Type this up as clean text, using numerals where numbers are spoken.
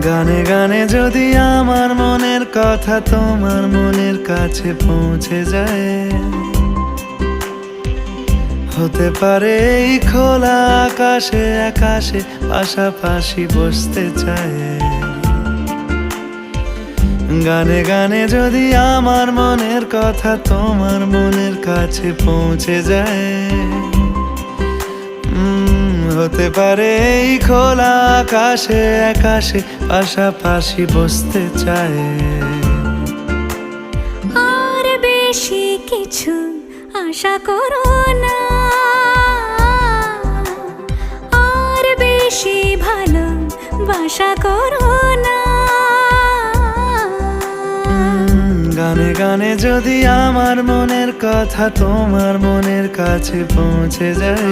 গানে গানে যদি আমার মনের কথা তোমার মনের কাছে পৌঁছে যায়, হতে পারে এই খোলা আকাশে আকাশে পাশাপাশি বসতে চায়। গানে গানে যদি আমার মনের কথা তোমার মনের কাছে পৌঁছে যায়, হতে পারে এই খোলা আকাশে আকাশে পাশাপাশি বসতে চায়। আর বেশি কিছু আশা করো না, আর বেশি ভালোবাসা করো না। গানে গানে যদি আমার মনের কথা তোমার মনের কাছে পৌঁছে যায়,